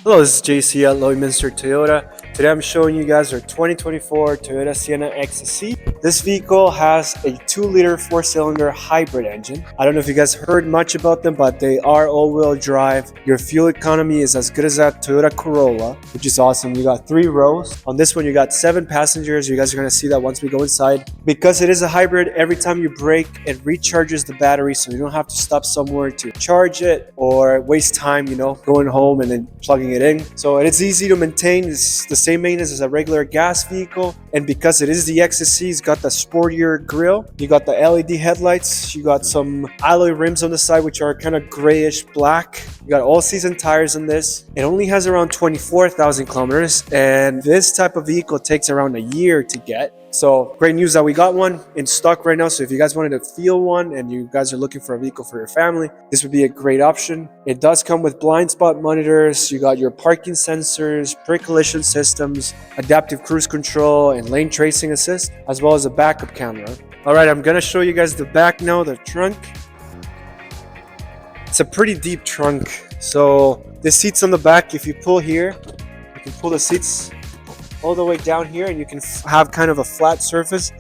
Hello, this is JC at Lloydminster Toyota. Today I'm showing you guys our 2024 Toyota Sienna XSE. This vehicle has a 2-liter 4-cylinder hybrid engine. I don't know if you guys heard much about them, but they are all-wheel drive. Your fuel economy is as good as that Toyota Corolla, which is awesome. You got 3 rows. On this one, you got 7 passengers. You guys are going to see that once we go inside. Because it is a hybrid, every time you brake, it recharges the battery, so you don't have to stop somewhere to charge it or waste time, going home and then plugging it in. So it's easy to maintain. It's the same maintenance as a regular gas vehicle, and because it is the XSE, it's got the sportier grille. You got the LED headlights. You got some alloy rims on the side, which are kind of grayish black. You got all-season tires in this. It only has around 24,000 kilometers, and this type of vehicle takes around a year to get. So great news that we got one in stock right now. So if you guys wanted to feel one and you guys are looking for a vehicle for your family, this would be a great option. It does come with blind spot monitors. You got your parking sensors, pre-collision systems, adaptive cruise control, and lane tracing assist, as well as a backup camera. All right, I'm gonna show you guys the back now, the trunk. It's a pretty deep trunk. So the seats on the back, if you pull here, you can pull the seats all the way down here, and you can have kind of a flat surface,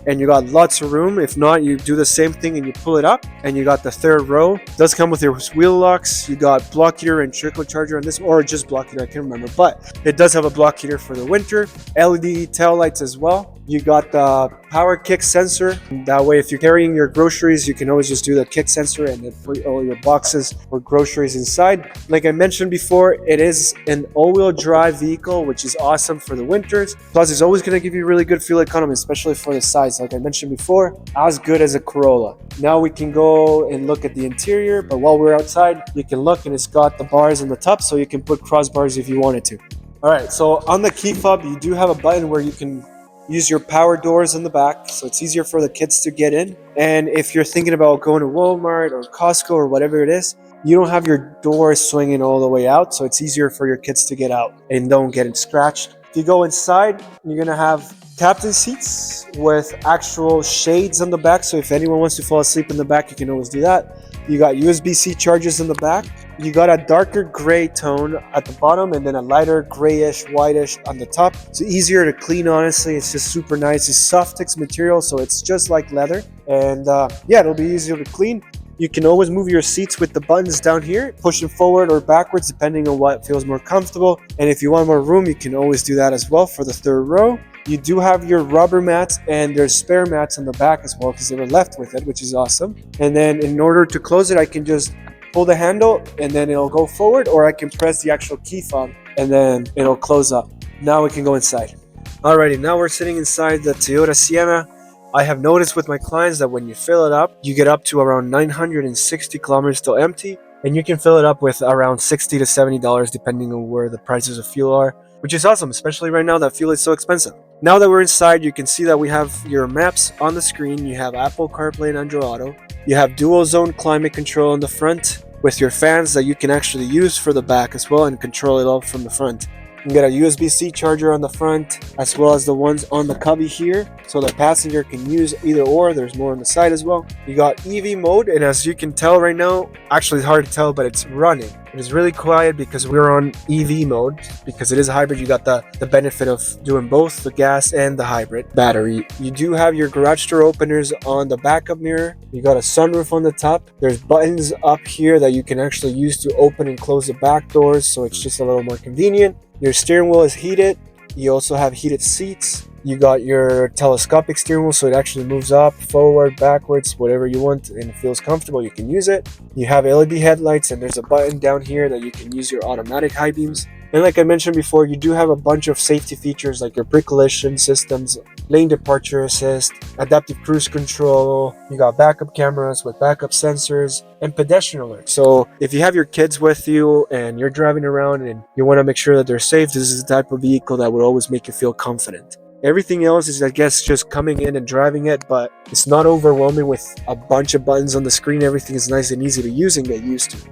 and you got lots of room. If not, you do the same thing and you pull it up, and you got the third row. It does come with your wheel locks. You got block heater and trickle charger on this, or just block heater, I can't remember, but it does have a block heater for the winter. LED tail lights as well. You got the power kick sensor. That way, if you're carrying your groceries, you can always just do the kick sensor and then put all your boxes or groceries inside. Like I mentioned before, it is an all-wheel drive vehicle, which is awesome for the winters. Plus, it's always going to give you really good fuel economy, especially for the size. Like I mentioned before, as good as a Corolla. Now we can go and look at the interior, but while we're outside, you can look, and it's got the bars on the top, so you can put crossbars if you wanted to. All right, so on the key fob, you do have a button where you can use your power doors in the back, so it's easier for the kids to get in. And if you're thinking about going to Walmart or Costco or whatever it is, you don't have your doors swinging all the way out, so it's easier for your kids to get out and don't get it scratched. If you go inside, you're gonna have captain seats with actual shades on the back, so if anyone wants to fall asleep in the back, you can always do that. You got USB-C chargers in the back. You got a darker gray tone at the bottom, and then a lighter grayish, whitish on the top. It's easier to clean, honestly. It's just super nice. It's Softex material, so it's just like leather. And yeah, it'll be easier to clean. You can always move your seats with the buttons down here, push them forward or backwards, depending on what feels more comfortable. And if you want more room, you can always do that as well for the third row. You do have your rubber mats, and there's spare mats on the back as well because they were left with it, which is awesome. And then in order to close it, I can just pull the handle and then it'll go forward, or I can press the actual key fob and then it'll close up. Now we can go inside. Alrighty, now we're sitting inside the Toyota Sienna. I have noticed with my clients that when you fill it up, you get up to around 960 kilometers still empty, and you can fill it up with around $60 to $70 depending on where the prices of fuel are, which is awesome, especially right now that fuel is so expensive. Now that we're inside, you can see that we have your maps on the screen. You have Apple CarPlay and Android Auto. You have dual zone climate control on the front with your fans that you can actually use for the back as well and control it all from the front. You can get a USB-C charger on the front as well as the ones on the cubby here, so the passenger can use either or. There's more on the side as well. You got EV mode, and as you can tell right now, actually it's hard to tell, but it's running. It is really quiet because we're on EV mode. Because it is a hybrid, you got the benefit of doing both the gas and the hybrid battery. You do have your garage door openers on the backup mirror. You got a sunroof on the top. There's buttons up here that you can actually use to open and close the back doors, so it's just a little more convenient. Your steering wheel is heated. You also have heated seats. You got your telescopic steering wheel, so it actually moves up, forward, backwards, whatever you want, and it feels comfortable. You can use it. You have LED headlights, and there's a button down here that you can use your automatic high beams. And like I mentioned before, you do have a bunch of safety features like your pre-collision systems, lane departure assist, adaptive cruise control. You got backup cameras with backup sensors and pedestrian alert. So if you have your kids with you and you're driving around and you want to make sure that they're safe, this is the type of vehicle that would always make you feel confident. Everything else is, I guess, just coming in and driving it, but it's not overwhelming with a bunch of buttons on the screen. Everything is nice and easy to use and get used to.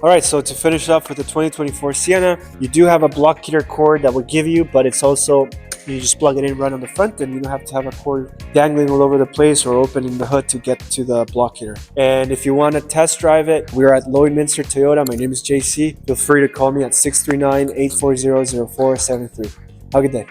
Alright, so to finish up for the 2024 Sienna, you do have a block heater cord that will give you, but it's also You just plug it in right on the front, and you don't have to have a cord dangling all over the place or opening the hood to get to the block here. And if you want to test drive it, we're at Lloydminster Toyota. My name is JC. Feel free to call me at 639-840-0473. Have a good day.